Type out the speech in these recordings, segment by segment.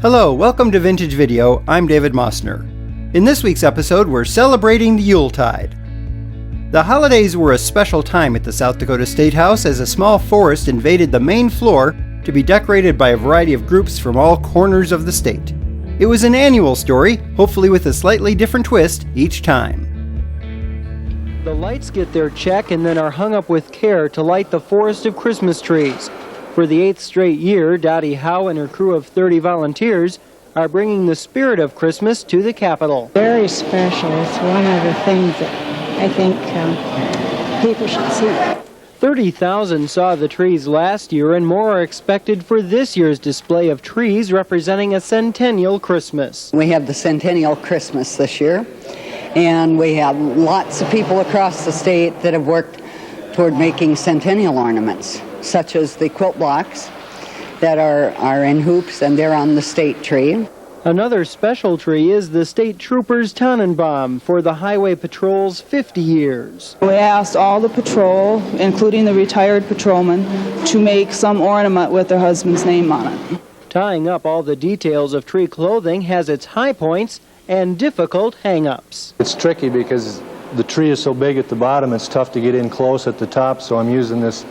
Hello, welcome to Vintage Video. I'm David Mossner. In this week's episode, we're celebrating the Yuletide. The holidays were a special time at the South Dakota State House as a small forest invaded the main floor to be decorated by a variety of groups from all corners of the state. It was an annual story, hopefully with a slightly different twist each time. The lights get their check and then are hung up with care to light the forest of Christmas trees. For the 8th straight year, Dottie Howe and her crew of 30 volunteers are bringing the spirit of Christmas to the Capitol. Very special. It's one of the things that I think people should see. 30,000 saw the trees last year, and more are expected for this year's display of trees representing a centennial Christmas. We have the centennial Christmas this year, and we have lots of people across the state that have worked toward making centennial ornaments, such as the quilt blocks that are in hoops, and they're on the state tree. Another special tree is the State Troopers Tannenbaum for the Highway Patrol's 50 years. We asked all the patrol, including the retired patrolmen, to make some ornament with their husband's name on it. Tying up all the details of tree clothing has its high points and difficult hang-ups. It's tricky because the tree is so big at the bottom, it's tough to get in close at the top, so I'm using this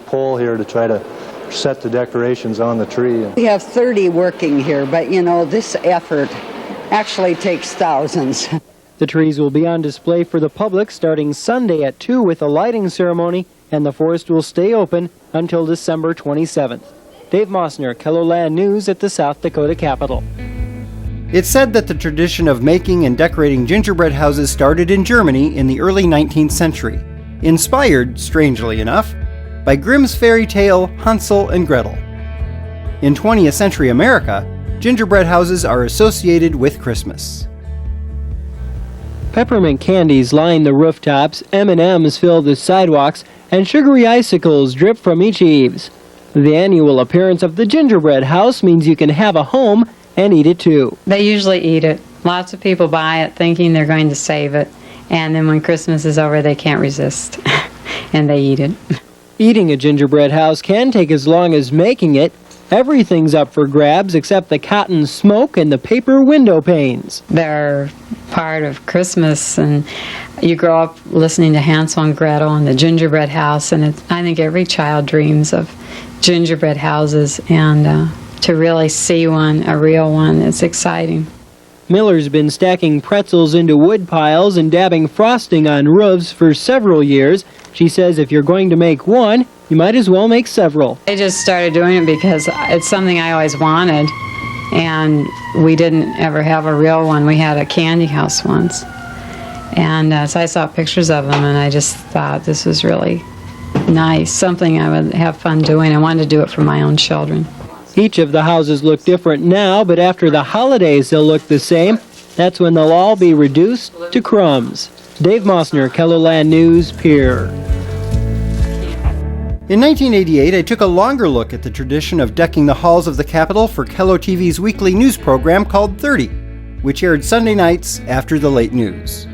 pole here to try to set the decorations on the tree. We have 30 working here, but you know, this effort actually takes thousands. The trees will be on display for the public starting Sunday at 2 with a lighting ceremony, and the forest will stay open until December 27th. Dave Mossner, KELO-TV News at the South Dakota Capitol. It's said that the tradition of making and decorating gingerbread houses started in Germany in the early 19th century, inspired, strangely enough, by Grimm's fairy tale Hansel and Gretel. In 20th century America, gingerbread houses are associated with Christmas. Peppermint candies line the rooftops, M&Ms fill the sidewalks, and sugary icicles drip from each eaves. The annual appearance of the gingerbread house means you can have a home and eat it too. They usually eat it. Lots of people buy it thinking they're going to save it, and then when Christmas is over they can't resist and they eat it. Eating a gingerbread house can take as long as making it. Everything's up for grabs except the cotton smoke and the paper window panes. They're part of Christmas, and you grow up listening to Hansel and Gretel and the gingerbread house, and I think every child dreams of gingerbread houses, and to really see one, a real one, is exciting. Miller's been stacking pretzels into wood piles and dabbing frosting on roofs for several years. She says if you're going to make one, you might as well make several. I just started doing it because it's something I always wanted, and we didn't ever have a real one. We had a candy house once, and so I saw pictures of them, and I just thought this was really nice, something I would have fun doing. I wanted to do it for my own children. Each of the houses look different now, but after the holidays they'll look the same. That's when they'll all be reduced to crumbs. Dave Mossner, KELO-TV News, Pier. In 1988, I took a longer look at the tradition of decking the halls of the Capitol for KELO-TV's weekly news program called 30, which aired Sunday nights after the late news.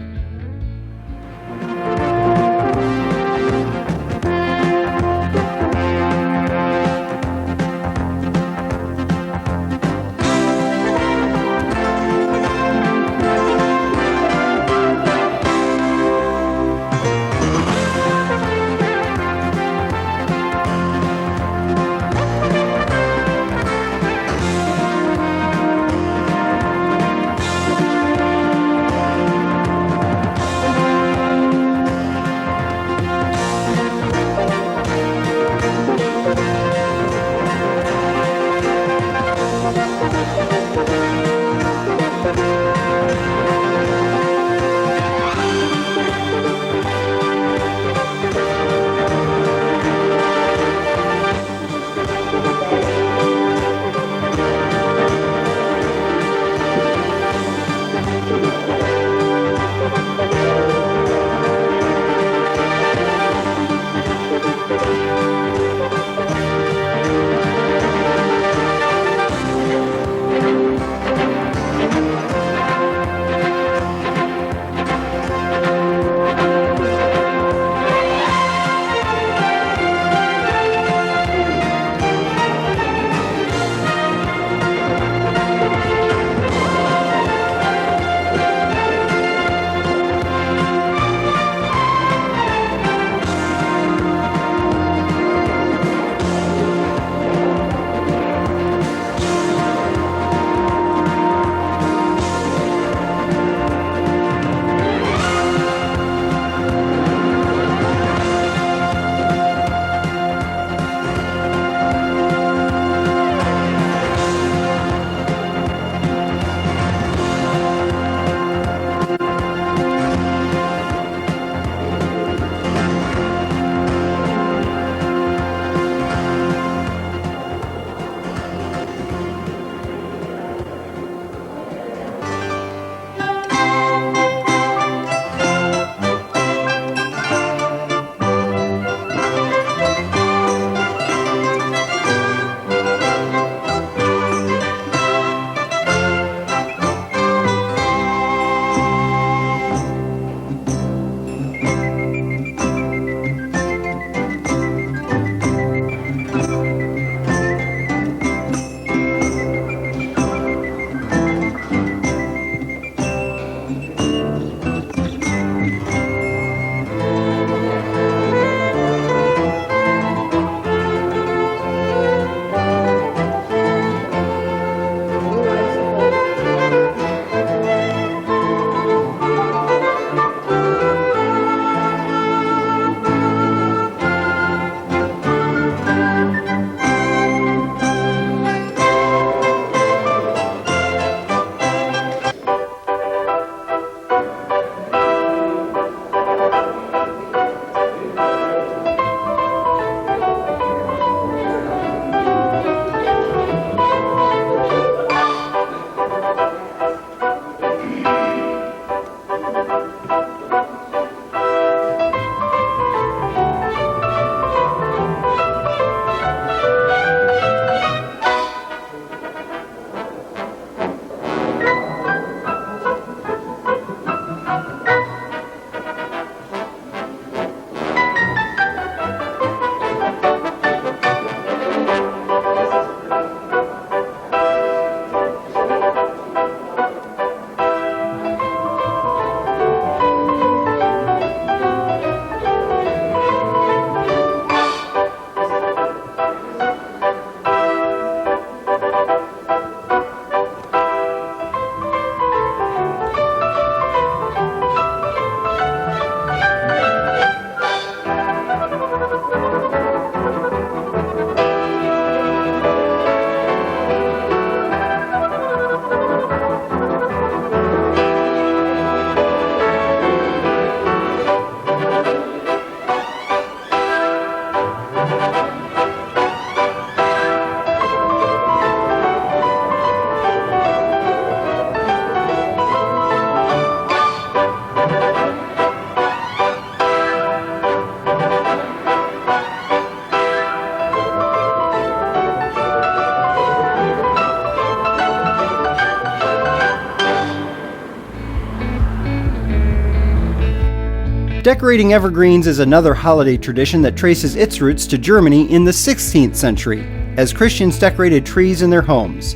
Decorating evergreens is another holiday tradition that traces its roots to Germany in the 16th century, as Christians decorated trees in their homes.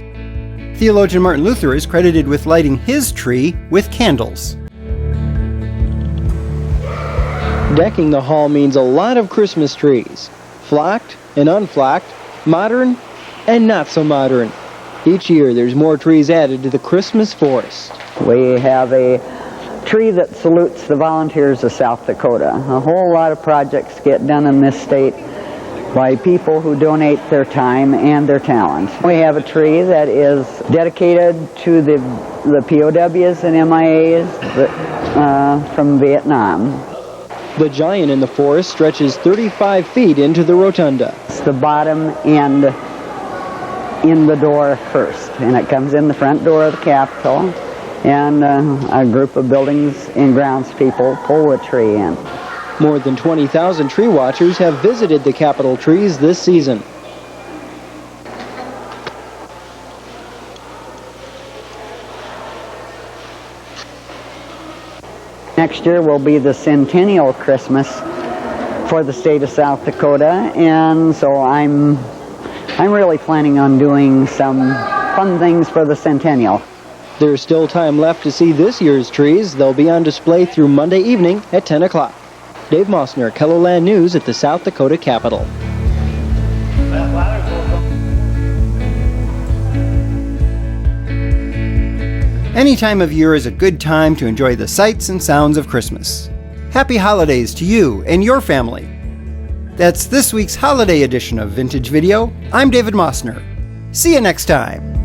Theologian Martin Luther is credited with lighting his tree with candles. Decking the hall means a lot of Christmas trees, flocked and unflocked, modern and not so modern. Each year there's more trees added to the Christmas forest. We have a tree that salutes the volunteers of South Dakota. A whole lot of projects get done in this state by people who donate their time and their talents. We have a tree that is dedicated to the POWs and MIAs from Vietnam. The giant in the forest stretches 35 feet into the rotunda. It's the bottom end in the door first, and it comes in the front door of the Capitol, and a group of buildings and grounds people pull the tree in. More than 20,000 tree watchers have visited the Capitol trees this season. Next year will be the centennial Christmas for the state of South Dakota, and so I'm really planning on doing some fun things for the centennial. There's still time left to see this year's trees. They'll be on display through Monday evening at 10 o'clock. Dave Mossner, KELO News at the South Dakota Capitol. Any time of year is a good time to enjoy the sights and sounds of Christmas. Happy holidays to you and your family. That's this week's holiday edition of Vintage Video. I'm David Mossner. See you next time.